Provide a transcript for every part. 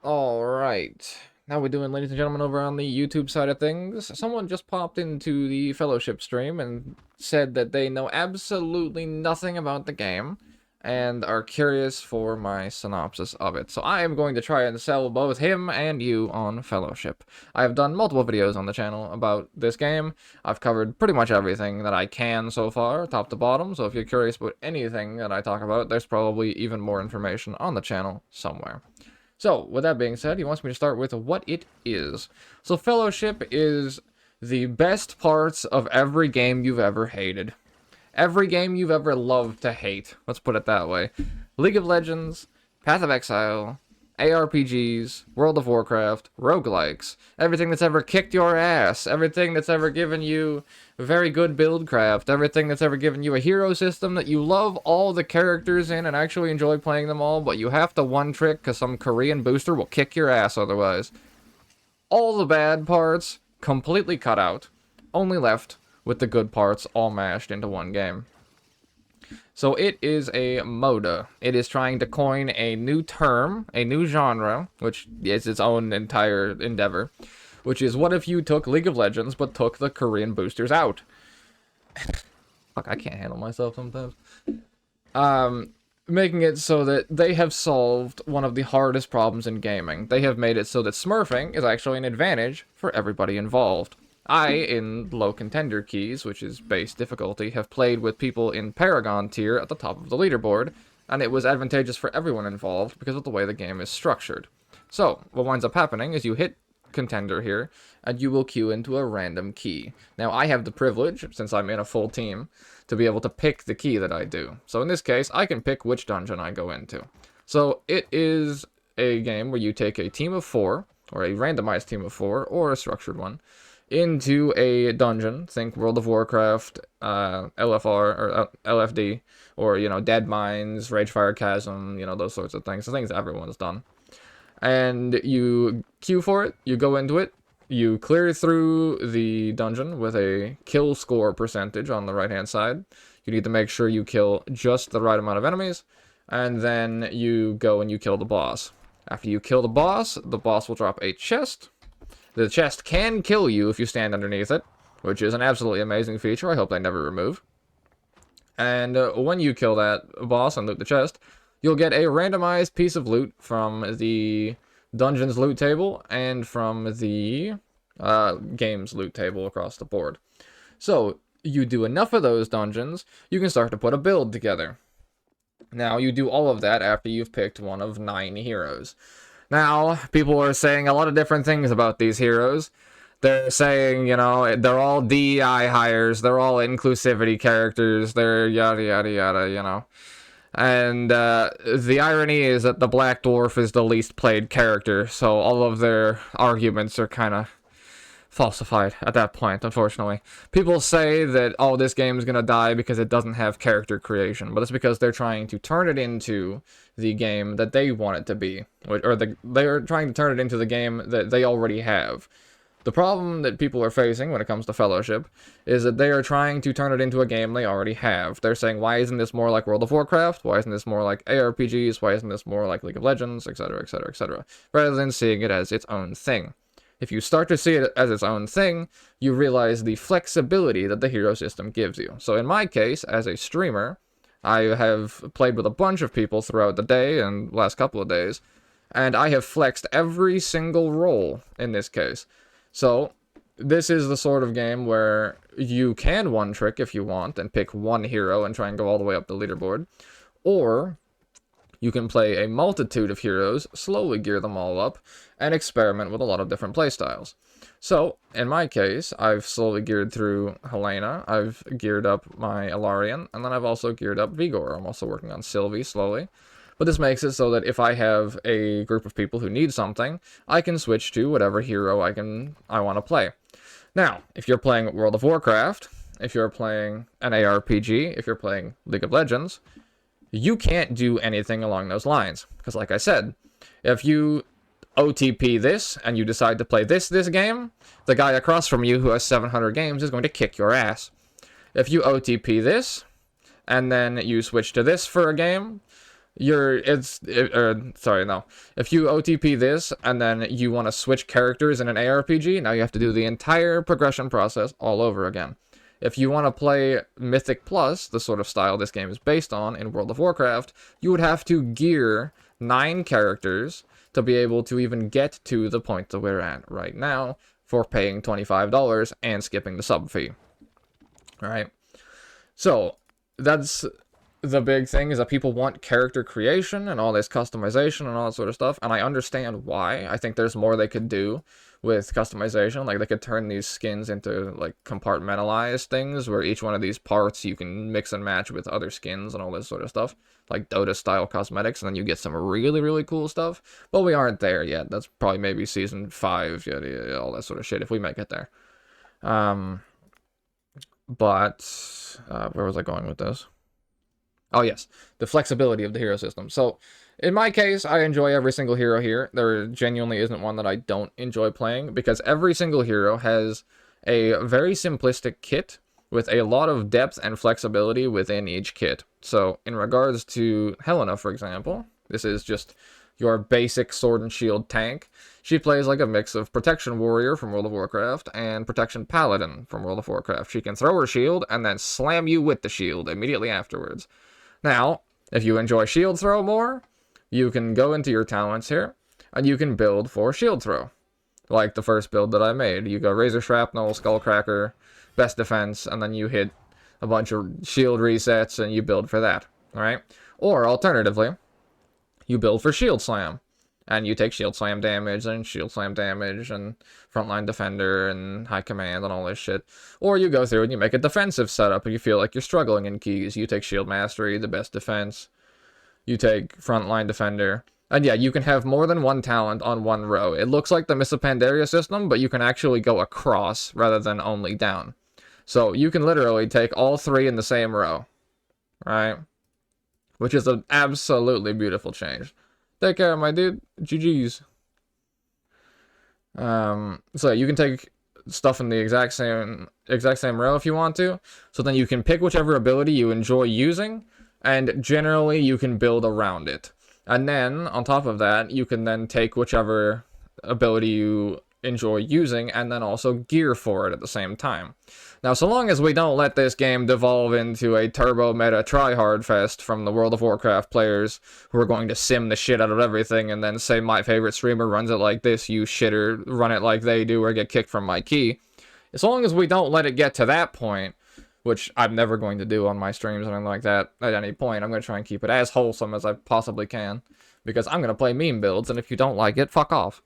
Alright. Now we're doing, ladies and gentlemen, over on the YouTube side of things. Someone just popped into the Fellowship stream and said that they know absolutely nothing about the game and are curious for my synopsis of it. So I am going to try and sell both him and you on Fellowship. I have done multiple videos on the channel about this game. I've covered pretty much everything that I can so far, top to bottom, so if you're curious about anything that I talk about, there's probably even more information on the channel somewhere. So, with that being said, he wants me to start with what it is. So, Fellowship is the best parts of every game you've ever hated. Every game you've ever loved to hate. Let's put it that way. League of Legends, Path of Exile, ARPGs, World of Warcraft, roguelikes, everything that's ever kicked your ass, everything that's ever given you very good build craft, everything that's ever given you a hero system that you love all the characters in and actually enjoy playing them all, but you have to one trick because some Korean booster will kick your ass otherwise. All the bad parts completely cut out, only left with the good parts all mashed into one game. So it is a MODA. It is trying to coin a new term, a new genre, which is its own entire endeavor, which is what if you took League of Legends but took the Korean boosters out? Fuck, I can't handle myself sometimes. Making it so that they have solved one of the hardest problems in gaming. They have made it so that smurfing is actually an advantage for everybody involved. I, in low contender keys, which is base difficulty, have played with people in Paragon tier at the top of the leaderboard, and it was advantageous for everyone involved because of the way the game is structured. So, what winds up happening is you hit contender here, and you will queue into a random key. Now, I have the privilege, since I'm in a full team, to be able to pick the key that I do. So in this case, I can pick which dungeon I go into. So it is a game where you take a team of 4, or a randomized team of 4, or a structured one, into a dungeon. Think World of Warcraft, LFR, or LFD, or, Dead Mines, Ragefire Chasm, those sorts of things. The things everyone's done. And you queue for it, you go into it, you clear through the dungeon with a kill score percentage on the right-hand side. You need to make sure you kill just the right amount of enemies, and then you go and you kill the boss. After you kill the boss will drop a chest. The chest can kill you if you stand underneath it, which is an absolutely amazing feature I hope they never remove. And when you kill that boss and loot the chest, you'll get a randomized piece of loot from the dungeon's loot table and from the game's loot table across the board. So, you do enough of those dungeons, you can start to put a build together. Now, you do all of that after you've picked one of 9 heroes. Now, people are saying a lot of different things about these heroes. They're saying, they're all DEI hires, they're all inclusivity characters, they're yada yada yada, And the irony is that the Black Dwarf is the least played character, so all of their arguments are kind of falsified at that point, unfortunately. People say that, oh, this game's gonna die because it doesn't have character creation, but it's because they're trying to turn it into the game that they want it to be, or they're trying to turn it into the game that they already have. The problem that people are facing when it comes to Fellowship is that they are trying to turn it into a game they already have. They're saying, why isn't this more like World of Warcraft? Why isn't this more like ARPGs? Why isn't this more like League of Legends? Etc., etc., etc. Rather than seeing it as its own thing. If you start to see it as its own thing, you realize the flexibility that the hero system gives you. So in my case, as a streamer, I have played with a bunch of people throughout the day and last couple of days, and I have flexed every single role in this case. So, this is the sort of game where you can one trick if you want and pick one hero and try and go all the way up the leaderboard. Or, you can play a multitude of heroes, slowly gear them all up, and experiment with a lot of different playstyles. So, in my case, I've slowly geared through Helena, I've geared up my Alarian, and then I've also geared up Vigor. I'm also working on Sylvie slowly. But this makes it so that if I have a group of people who need something, I can switch to whatever hero I want to play. Now, if you're playing World of Warcraft, if you're playing an ARPG, if you're playing League of Legends, you can't do anything along those lines. Because like I said, if you OTP this and you decide to play this game, the guy across from you who has 700 games is going to kick your ass. If you OTP this, and then you switch to this for a game, sorry, no. If you OTP this and then you want to switch characters in an ARPG, now you have to do the entire progression process all over again. If you want to play Mythic Plus, the sort of style this game is based on in World of Warcraft, you would have to gear 9 characters to be able to even get to the point that we're at right now for paying $25 and skipping the sub fee. Alright? So, that's the big thing, is that people want character creation and all this customization and all that sort of stuff, and I understand why. I think there's more they could do with customization. Like, they could turn these skins into, like, compartmentalized things, where each one of these parts you can mix and match with other skins and all this sort of stuff, like Dota-style cosmetics, and then you get some really, really cool stuff. But we aren't there yet. That's probably maybe Season 5, all that sort of shit, if we make it there. But, where was I going with this? Oh, yes, the flexibility of the hero system. So, in my case, I enjoy every single hero here. There genuinely isn't one that I don't enjoy playing, because every single hero has a very simplistic kit with a lot of depth and flexibility within each kit. So, in regards to Helena, for example, this is just your basic sword and shield tank. She plays like a mix of Protection Warrior from World of Warcraft and Protection Paladin from World of Warcraft. She can throw her shield and then slam you with the shield immediately afterwards. Now, if you enjoy shield throw more, you can go into your talents here, and you can build for shield throw. Like the first build that I made. You go Razor Shrapnel, Skullcracker, Best Defense, and then you hit a bunch of shield resets, and you build for that. Alright? Or, alternatively, you build for Shield Slam. And you take Shield Slam damage, and Shield Slam damage, and Frontline Defender, and High Command, and all this shit. Or you go through and you make a defensive setup, and you feel like you're struggling in keys. You take Shield Mastery, the Best Defense. You take Frontline Defender. And yeah, you can have more than one talent on one row. It looks like the Miss of Pandaria system, but you can actually go across rather than only down. So you can literally take all 3 in the same row. Right? Which is an absolutely beautiful change. Take care, my dude. GG's. So you can take stuff in the exact same row if you want to. So then you can pick whichever ability you enjoy using, and generally you can build around it. And then, on top of that, you can then take whichever ability you enjoy using, and then also gear for it at the same time. Now, so long as we don't let this game devolve into a turbo meta tryhard fest from the World of Warcraft players who are going to sim the shit out of everything and then say my favorite streamer runs it like this, you shitter, run it like they do, or get kicked from my key. As long as we don't let it get to that point, which I'm never going to do on my streams or anything like that at any point, I'm going to try and keep it as wholesome as I possibly can, because I'm going to play meme builds, and if you don't like it, fuck off.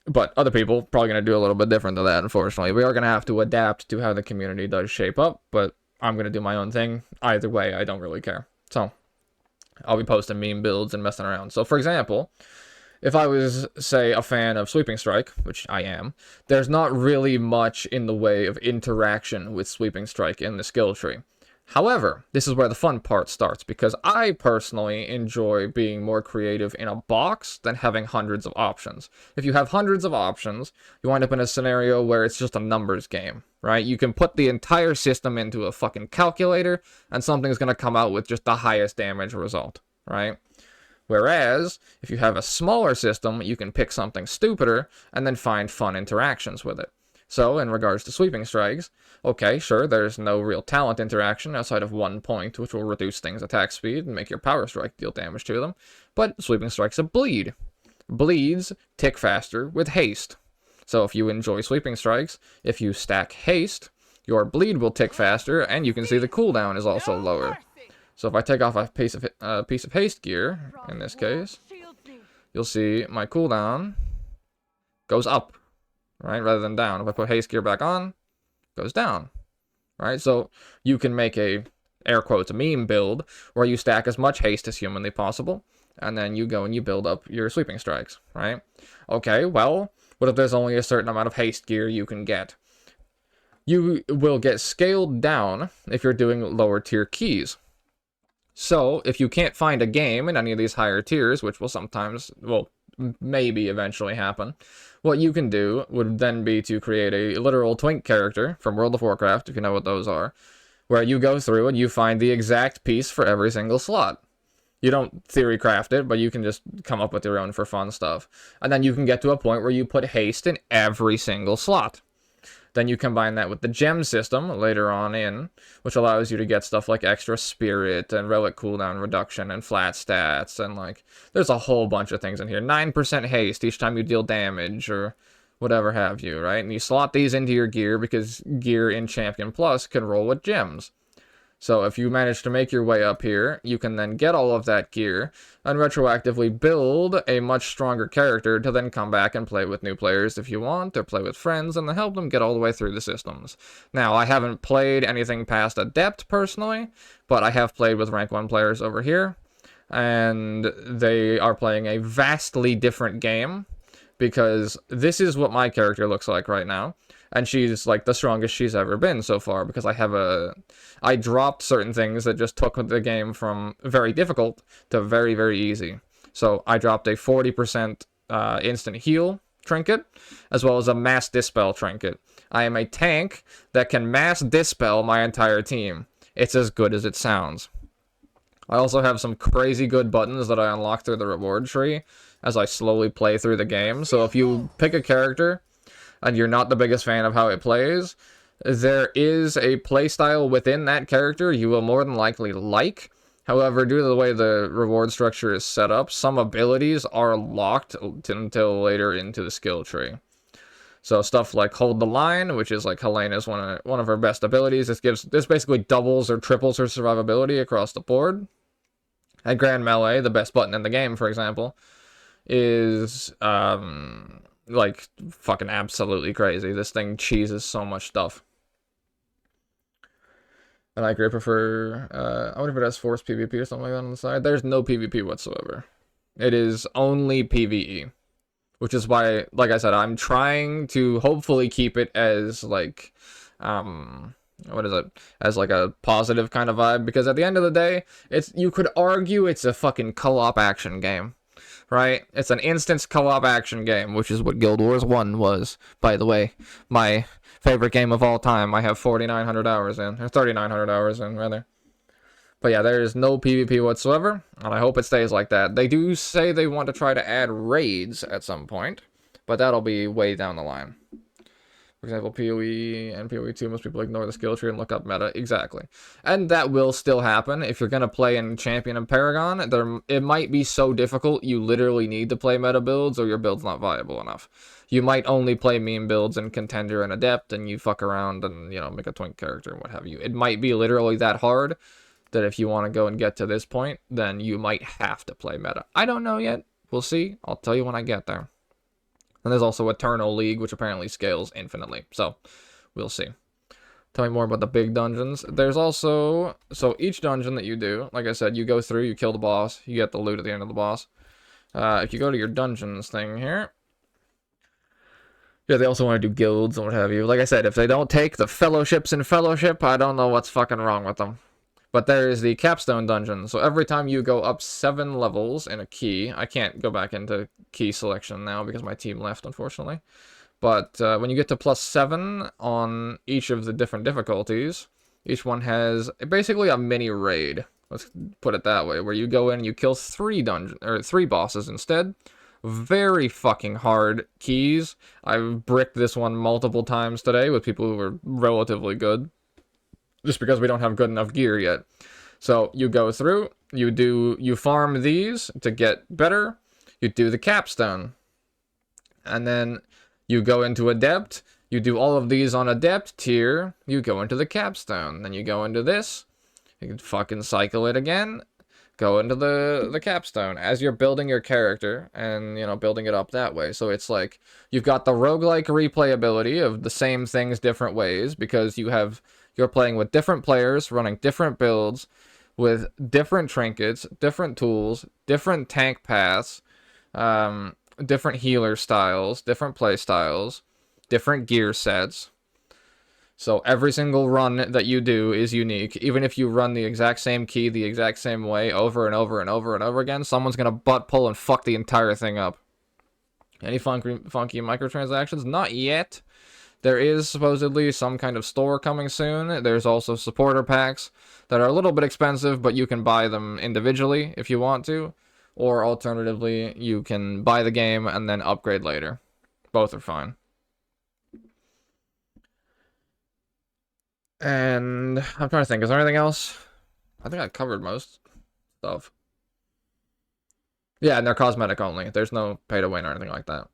But other people probably going to do a little bit different to that, unfortunately. We are going to have to adapt to how the community does shape up, but I'm going to do my own thing. Either way, I don't really care. So, I'll be posting meme builds and messing around. So, for example, if I was, say, a fan of Sweeping Strike, which I am, there's not really much in the way of interaction with Sweeping Strike in the skill tree. However, this is where the fun part starts, because I personally enjoy being more creative in a box than having hundreds of options. If you have hundreds of options, you wind up in a scenario where it's just a numbers game, right? You can put the entire system into a fucking calculator, and something's going to come out with just the highest damage result, right? Whereas, if you have a smaller system, you can pick something stupider, and then find fun interactions with it. So, in regards to Sweeping Strikes, okay, sure, there's no real talent interaction outside of 1 point, which will reduce things' attack speed and make your Power Strike deal damage to them, but Sweeping Strike's a bleed. Bleeds tick faster with haste. So if you enjoy Sweeping Strikes, if you stack haste, your bleed will tick faster, and you can see the cooldown is also lower. So if I take off a piece of haste gear, in this case, you'll see my cooldown goes up. Right, rather than down. If I put haste gear back on, it goes down. Right, so you can make a, air quotes, a meme build where you stack as much haste as humanly possible, and then you go and you build up your Sweeping Strikes, right? Okay, well, what if there's only a certain amount of haste gear you can get? You will get scaled down if you're doing lower tier keys. So, if you can't find a game in any of these higher tiers, which will sometimes, well, maybe eventually happen, what you can do would then be to create a literal twink character from World of Warcraft, if you know what those are, where you go through and you find the exact piece for every single slot. You don't theory craft it, but you can just come up with your own for fun stuff. And then you can get to a point where you put haste in every single slot. Then you combine that with the gem system later on in, which allows you to get stuff like extra spirit and relic cooldown reduction and flat stats, and like there's a whole bunch of things in here. 9% haste each time you deal damage or whatever have you, right? And you slot these into your gear because gear in Champion Plus can roll with gems. So if you manage to make your way up here, you can then get all of that gear and retroactively build a much stronger character to then come back and play with new players if you want, or play with friends and then help them get all the way through the systems. Now, I haven't played anything past Adept personally, but I have played with rank 1 players over here, and they are playing a vastly different game, because this is what my character looks like right now. And she's like the strongest she's ever been so far, because I dropped certain things that just took the game from very difficult to very, very easy. So I dropped a 40% instant heal trinket, as well as a mass dispel trinket. I am a tank that can mass dispel my entire team. It's as good as it sounds. I also have some crazy good buttons that I unlock through the reward tree as I slowly play through the game. So if you pick a character and you're not the biggest fan of how it plays, there is a playstyle within that character you will more than likely like. However, due to the way the reward structure is set up, some abilities are locked until later into the skill tree. So stuff like Hold the Line, which is like Helena's one of her best abilities. This basically doubles or triples her survivability across the board. And Grand Melee, the best button in the game, for example, is like fucking absolutely crazy. This thing cheeses so much stuff. And I agree, I prefer, I wonder if it has forced PvP or something like that on the side. There's no PvP whatsoever. It is only PvE. Which is why, like I said, I'm trying to hopefully keep it as, like, what is it? As, like, a positive kind of vibe. Because at the end of the day, you could argue it's a fucking co-op action game. Right? It's an instance co-op action game, which is what Guild Wars 1 was, by the way. My favorite game of all time. I have 4,900 hours in, or 3,900 hours in, rather. But yeah, there is no PvP whatsoever, and I hope it stays like that. They do say they want to try to add raids at some point, but that'll be way down the line. For example, PoE and PoE 2, most people ignore the skill tree and look up meta. Exactly. And that will still happen. If you're going to play in Champion and Paragon, it might be so difficult you literally need to play meta builds or your build's not viable enough. You might only play meme builds in Contender and Adept, and you fuck around and, you know, make a twink character and what have you. It might be literally that hard that if you want to go and get to this point, then you might have to play meta. I don't know yet. We'll see. I'll tell you when I get there. And there's also Eternal League, which apparently scales infinitely. So, we'll see. Tell me more about the big dungeons. There's also... So, each dungeon that you do, like I said, you go through, you kill the boss, you get the loot at the end of the boss. If you go to your dungeons thing here... Yeah, they also want to do guilds and what have you. Like I said, if they don't take the fellowships in Fellowship, I don't know what's fucking wrong with them. But there is the capstone dungeon. So every time you go up 7 levels in a key, I can't go back into key selection now because my team left, unfortunately. But when you get to +7 on each of the different difficulties, each one has basically a mini raid. Let's put it that way, where you go in and you kill 3 bosses instead. Very fucking hard keys. I've bricked this one multiple times today with people who were relatively good. Just because we don't have good enough gear yet. So you go through, you farm these to get better, you do the capstone. And then you go into Adept, you do all of these on Adept tier, you go into the capstone. Then you go into this, you can fucking cycle it again, go into the capstone as you're building your character and, you know, building it up that way. So it's like, you've got the roguelike replayability of the same things different ways because you're playing with different players, running different builds, with different trinkets, different tools, different tank paths, different healer styles, different play styles, different gear sets. So every single run that you do is unique. Even if you run the exact same key the exact same way over and over and over and over again, someone's going to butt pull and fuck the entire thing up. Any funky microtransactions? Not yet. There is supposedly some kind of store coming soon. There's also supporter packs that are a little bit expensive, but you can buy them individually if you want to. Or alternatively, you can buy the game and then upgrade later. Both are fine. And I'm trying to think, is there anything else? I think I covered most stuff. Yeah, and they're cosmetic only. There's no pay to win or anything like that.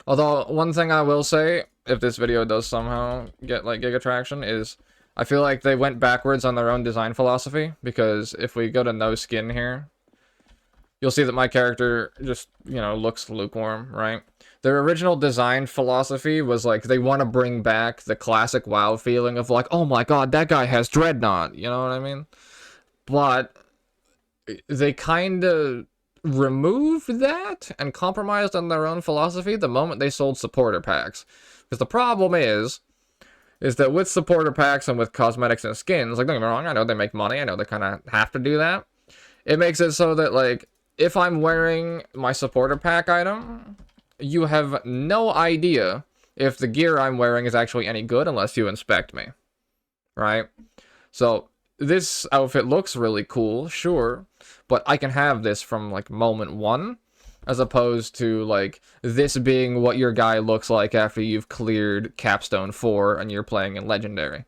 Although, one thing I will say, if this video does somehow get, like, giga traction, is I feel like they went backwards on their own design philosophy, because if we go to no skin here, you'll see that my character just, you know, looks lukewarm, right? Their original design philosophy was, like, they want to bring back the classic WoW feeling of, like, oh my god, that guy has Dreadnought, you know what I mean? But they kind of removed that and compromised on their own philosophy the moment they sold supporter packs. Because the problem is that with supporter packs and with cosmetics and skins, like, don't get me wrong, I know they make money, I know they kind of have to do that. It makes it so that, like, if I'm wearing my supporter pack item, you have no idea if the gear I'm wearing is actually any good unless you inspect me, right? So this outfit looks really cool, sure, but I can have this from, like, moment one, as opposed to, like, this being what your guy looks like after you've cleared Capstone 4 and you're playing in Legendary.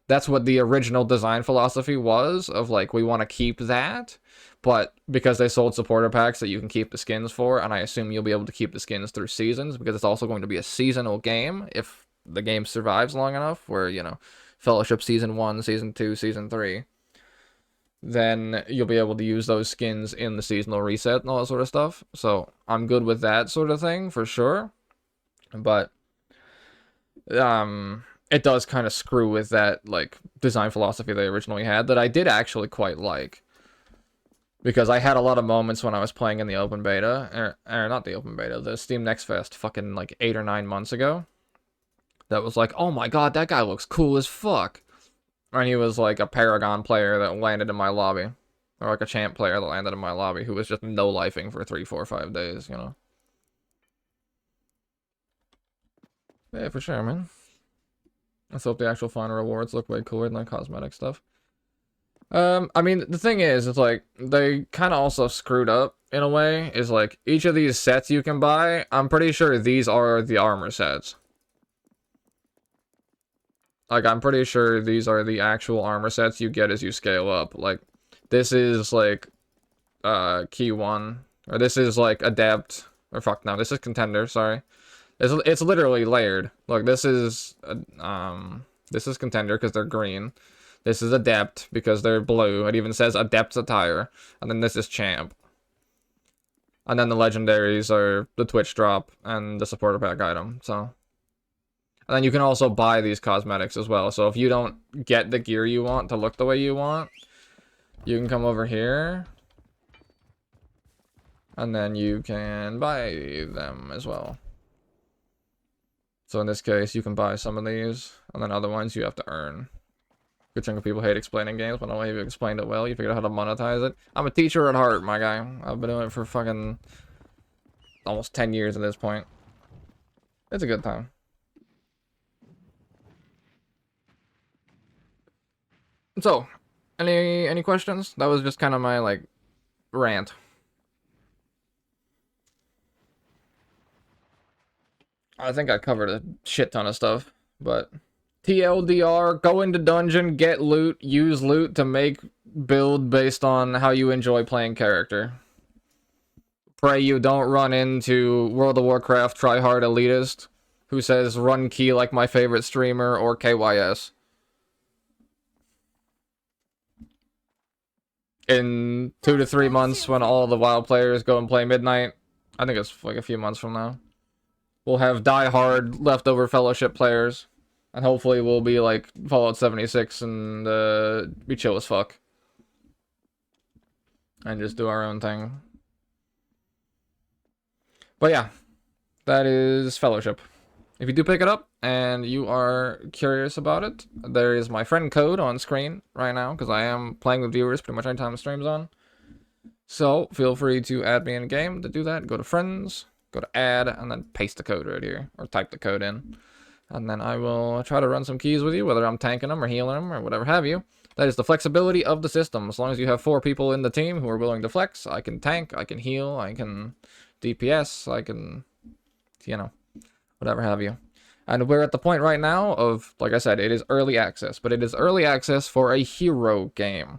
That's what the original design philosophy was, of, like, we want to keep that, but because they sold supporter packs that you can keep the skins for, and I assume you'll be able to keep the skins through seasons, because it's also going to be a seasonal game, if the game survives long enough, where, you know, Fellowship Season 1, Season 2, Season 3, then you'll be able to use those skins in the seasonal reset and all that sort of stuff. So I'm good with that sort of thing, for sure. But it does kind of screw with that, like, design philosophy they originally had that I did actually quite like. Because I had a lot of moments when I was playing in the open beta, or not the open beta, the Steam Next Fest fucking, like, 8 or 9 months ago. That was like, oh my god, that guy looks cool as fuck. And he was like a Paragon player that landed in my lobby. Or like a champ player that landed in my lobby who was just no-lifing for 3, 4, 5 days, you know? Yeah, for sure, man. Let's hope the actual final rewards look way cooler than the cosmetic stuff. I mean, the thing is, it's like, they kind of also screwed up, in a way, is like, each of these sets you can buy, I'm pretty sure these are the armor sets. Like, I'm pretty sure these are the actual armor sets you get as you scale up. Like, this is, like, Key 1. Or this is, like, Adept. Or fuck, no, this is Contender, sorry. It's literally layered. Look, this is Contender because they're green. This is Adept because they're blue. It even says Adept's attire. And then this is Champ. And then the legendaries are the Twitch drop and the supporter pack item, so. And then you can also buy these cosmetics as well. So if you don't get the gear you want to look the way you want, you can come over here. And then you can buy them as well. So in this case, you can buy some of these. And then other ones you have to earn. Good chunk of people hate explaining games, but I know you've explained it well. You figured out how to monetize it. I'm a teacher at heart, my guy. I've been doing it for fucking almost 10 years at this point. It's a good time. So, any questions? That was just kind of my, like, rant. I think I covered a shit ton of stuff, but TLDR, go into dungeon, get loot, use loot to make build based on how you enjoy playing character. Pray you don't run into World of Warcraft tryhard elitist who says run key like my favorite streamer or KYS. In 2 to 3 months, when all the WoW players go and play Midnight, I think it's like a few months from now, we'll have die-hard leftover Fellowship players, and hopefully we'll be like Fallout 76 and be chill as fuck. And just do our own thing. But yeah, that is Fellowship. If you do pick it up and you are curious about it, there is my friend code on screen right now, because I am playing with viewers pretty much anytime the stream's on. So feel free to add me in a game to do that. Go to friends, go to add, and then paste the code right here, or type the code in. And then I will try to run some keys with you, whether I'm tanking them or healing them or whatever have you. That is the flexibility of the system. As long as you have 4 people in the team who are willing to flex, I can tank, I can heal, I can DPS, I can, you know, whatever have you. And we're at the point right now of, like I said, it is early access, but it is early access for a hero game.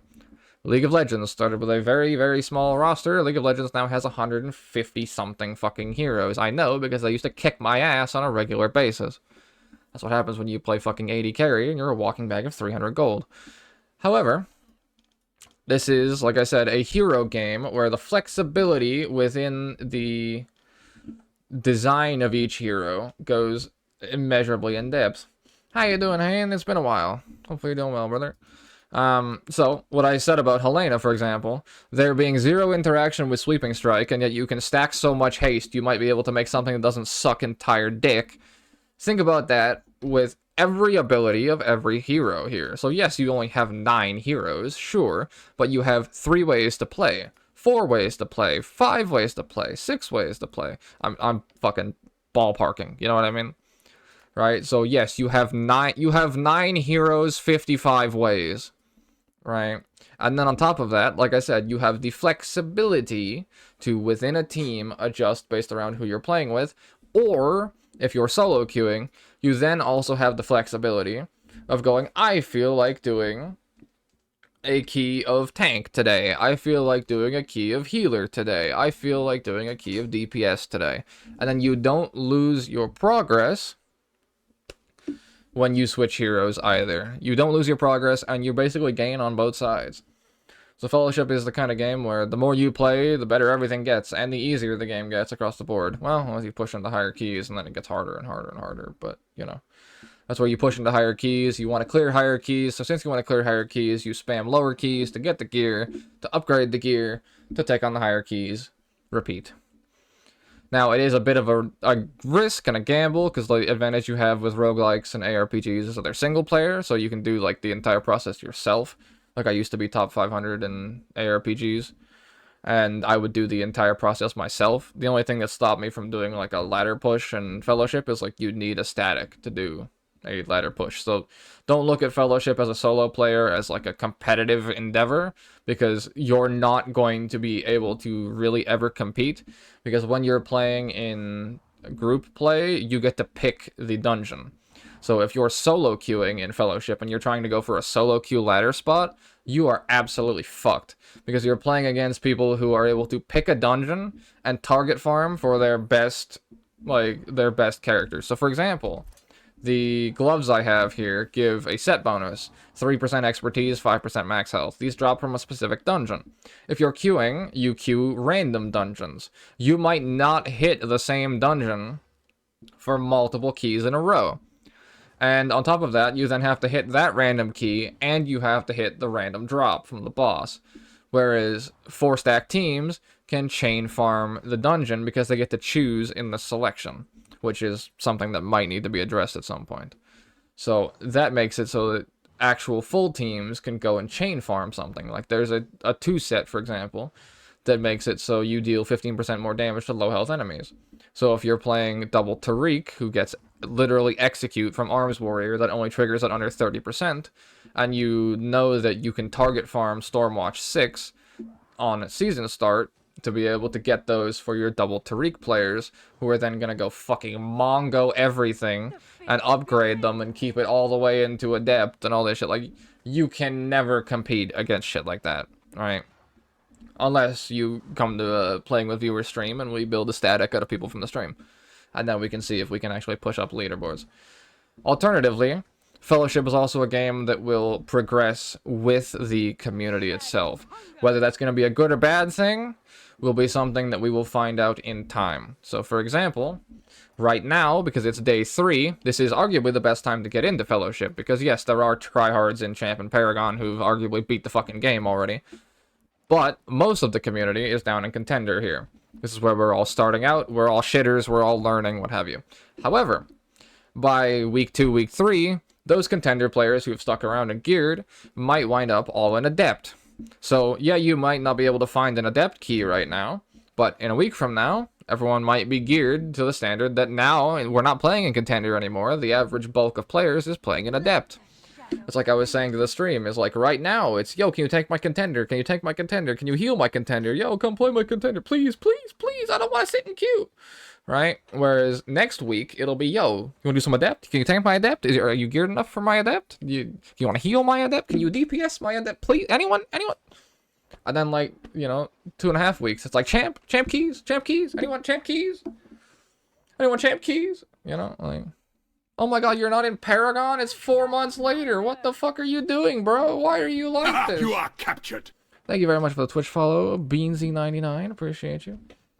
League of Legends started with a very, very small roster. League of Legends now has 150-something fucking heroes. I know, because they used to kick my ass on a regular basis. That's what happens when you play fucking AD carry and you're a walking bag of 300 gold. However, this is, like I said, a hero game where the flexibility within the design of each hero goes immeasurably in depth. How you doing, Hayden? It's been a while. Hopefully you're doing well, brother. So, what I said about Helena, for example, there being 0 interaction with Sweeping Strike, and yet you can stack so much haste, you might be able to make something that doesn't suck entire dick. Think about that with every ability of every hero here. So yes, you only have 9 heroes, sure, but you have 3 ways to play, 4 ways to play, 5 ways to play, 6 ways to play. I'm fucking ballparking, you know what I mean? Right? So yes, you have 9 heroes, 55 ways. Right? And then on top of that, like I said, you have the flexibility to, within a team, adjust based around who you're playing with, or if you're solo queuing, you then also have the flexibility of going, I feel like doing a key of tank today. I feel like doing a key of healer today. I feel like doing a key of DPS today. And then you don't lose your progress when you switch heroes either. You don't lose your progress, and you basically gain on both sides. So Fellowship is the kind of game where the more you play, the better everything gets, and the easier the game gets across the board. Well, unless you push into higher keys, and then it gets harder and harder and harder, but, you know. That's where you push into higher keys, you want to clear higher keys, so since you want to clear higher keys, you spam lower keys to get the gear, to upgrade the gear, to take on the higher keys. Repeat. Now, it is a bit of a risk and a gamble, because the advantage you have with roguelikes and ARPGs is that they're single player, so you can do, like, the entire process yourself. Like, I used to be top 500 in ARPGs, and I would do the entire process myself. The only thing that stopped me from doing, like, a ladder push and Fellowship is, like, you need a static to do a ladder push. So don't look at Fellowship as a solo player as, like, a competitive endeavor, because you're not going to be able to really ever compete, because when you're playing in group play, you get to pick the dungeon. So if you're solo queuing in Fellowship and you're trying to go for a solo queue ladder spot, you are absolutely fucked, because you're playing against people who are able to pick a dungeon and target farm for their best characters. So for example, the gloves I have here give a set bonus, 3% expertise, 5% max health. These drop from a specific dungeon. If you're queuing, you queue random dungeons. You might not hit the same dungeon for multiple keys in a row. And on top of that, you then have to hit that random key, and you have to hit the random drop from the boss. Whereas 4-stack teams can chain farm the dungeon because they get to choose in the selection, which is something that might need to be addressed at some point. So that makes it so that actual full teams can go and chain farm something. Like there's a 2-set, for example, that makes it so you deal 15% more damage to low health enemies. So if you're playing double Tariq, who gets literally execute from Arms Warrior that only triggers at under 30%, and you know that you can target farm Stormwatch 6 on season start to be able to get those for your double Tariq players, who are then going to go fucking Mongo everything and upgrade them and keep it all the way into Adept and all this shit. Like, you can never compete against shit like that, right? Unless you come to playing with viewer stream and we build a static out of people from the stream. And then we can see if we can actually push up leaderboards. Alternatively, Fellowship is also a game that will progress with the community itself. Whether that's going to be a good or bad thing will be something that we will find out in time. So for example, right now, because it's day 3, this is arguably the best time to get into Fellowship, because yes, there are tryhards in Champ and Paragon who've arguably beat the fucking game already. But most of the community is down in Contender here. This is where we're all starting out, we're all shitters, we're all learning, what have you. However, by week 2, week 3, those Contender players who've stuck around and geared might wind up all in Adept. So yeah, you might not be able to find an Adept key right now, But in a week from now, everyone might be geared to the standard that now we're not playing in Contender anymore. The average bulk of players is playing in Adept. It's like I was saying to the stream, is like right now, it's, yo, can you take my Contender? Can you take my Contender? Can you heal my Contender? Yo, come play my Contender. Please, please, please. I don't want to sit in queue. Right? Whereas next week, it'll be, yo, you want to do some Adept? Can you tank my Adept? Are you geared enough for my Adept? You want to heal my Adept? Can you DPS my Adept? Please? Anyone? Anyone? And then, like, you know, 2.5 weeks, it's like, champ keys? Anyone champ keys? Anyone champ keys? You know, like, oh my god, you're not in Paragon? It's 4 months later. What the fuck are you doing, bro? Why are you like this? You are captured. Thank you very much for the Twitch follow, Beansy99. Appreciate you.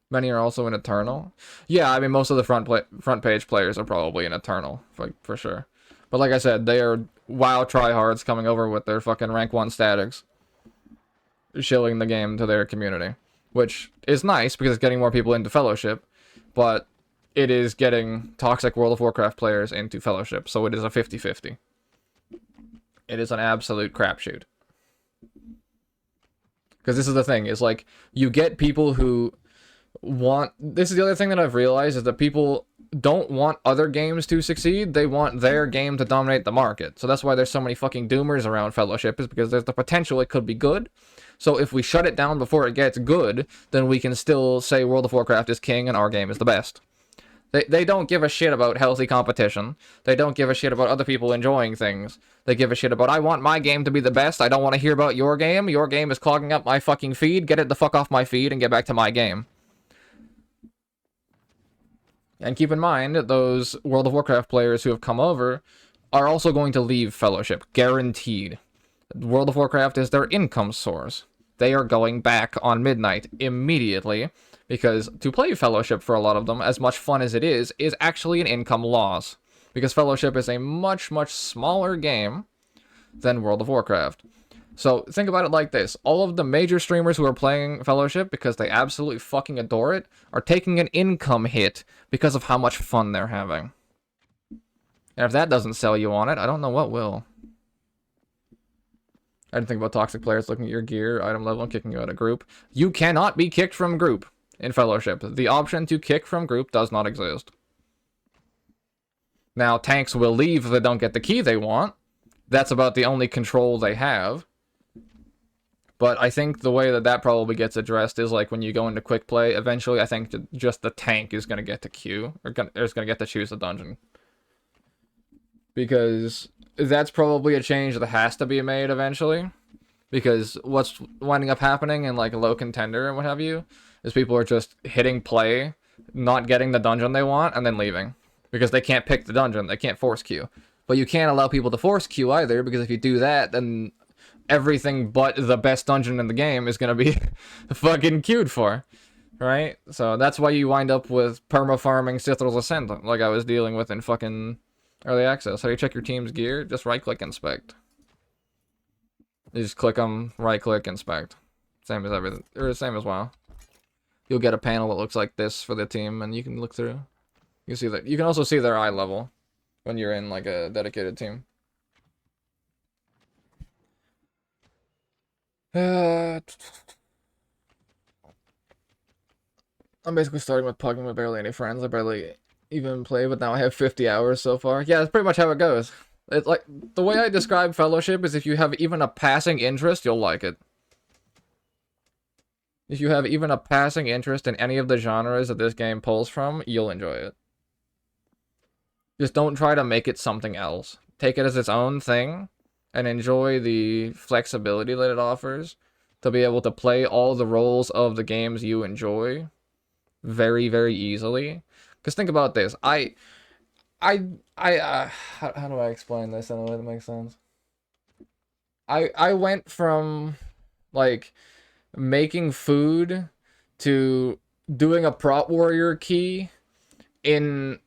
Many are also in Eternal. Yeah, I mean, most of the front page players are probably in Eternal, for sure. But like I said, they are WoW tryhards coming over with their fucking rank 1 statics, shilling the game to their community, which is nice because it's getting more people into Fellowship, but it is getting toxic World of Warcraft players into Fellowship, so it is a 50-50. It is an absolute crapshoot. Because this is the thing, is like, you get people who want... This is the other thing that I've realized, is that people don't want other games to succeed, they want their game to dominate the market. So that's why there's so many fucking doomers around Fellowship, is because there's the potential it could be good. So if we shut it down before it gets good, then we can still say World of Warcraft is king and our game is the best. They don't give a shit about healthy competition. They don't give a shit about other people enjoying things. They give a shit about, I want my game to be the best. I don't want to hear about your game. Your game is clogging up my fucking feed. Get it the fuck off my feed and get back to my game. And keep in mind, those World of Warcraft players who have come over are also going to leave Fellowship. Guaranteed. World of Warcraft is their income source. They are going back on midnight immediately. Because to play Fellowship for a lot of them, as much fun as it is actually an income loss. Because Fellowship is a much, much smaller game than World of Warcraft. So think about it like this. All of the major streamers who are playing Fellowship because they absolutely fucking adore it are taking an income hit because of how much fun they're having. And if that doesn't sell you on it, I don't know what will. I didn't think about toxic players looking at your gear, item level, and kicking you out of group. You cannot be kicked from group. In Fellowship, the option to kick from group does not exist. Now, tanks will leave if they don't get the key they want. That's about the only control they have. But I think the way that probably gets addressed is like when you go into quick play, eventually I think just the tank is going to get to queue, or is going to get to choose the dungeon. Because that's probably a change that has to be made eventually. Because what's winding up happening in like a low contender and what have you, is people are just hitting play, not getting the dungeon they want, and then leaving. Because they can't pick the dungeon, they can't force queue. But you can't allow people to force queue either, because if you do that, then everything but the best dungeon in the game is going to be fucking queued for. Right? So that's why you wind up with perma-farming Cithral's Ascent, like I was dealing with in fucking Early Access. How do you check your team's gear? Just right-click, inspect. You just click them, right-click, inspect. Same as everything, or same as WoW. You'll get a panel that looks like this for the team, and you can look through. You can see that. You can also see their eye level when you're in like a dedicated team. I'm basically starting with Pugging with barely any friends. I barely even play, but now I have 50 hours so far. Yeah, that's pretty much how it goes. It's like, the way I describe Fellowship is if you have even a passing interest, you'll like it. If you have even a passing interest in any of the genres that this game pulls from, you'll enjoy it. Just don't try to make it something else. Take it as its own thing, and enjoy the flexibility that it offers to be able to play all the roles of the games you enjoy very, very easily. Because think about this. How do I explain this in a way that makes sense? I went from, like, making food to doing a prop warrior key in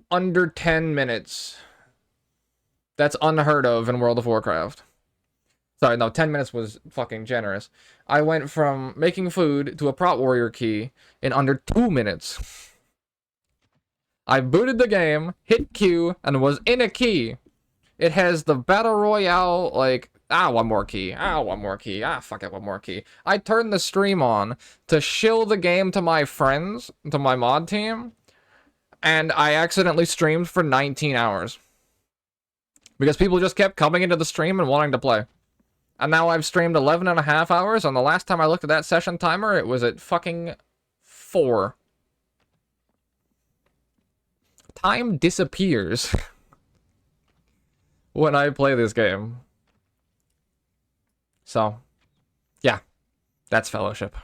under 10 minutes. That's unheard of in World of Warcraft. Sorry, no, 10 minutes was fucking generous. I went from making food to a prop warrior key in under 2 minutes. I booted the game, hit Q, and was in a key. It has the Battle Royale, like, Ah, one more key. Ah, one more key. Ah, fuck it, one more key. I turned the stream on to shill the game to my friends, to my mod team, and I accidentally streamed for 19 hours. Because people just kept coming into the stream and wanting to play. And now I've streamed 11 and a half hours, and the last time I looked at that session timer, it was at fucking 4. Time disappears when I play this game. So, yeah, that's Fellowship.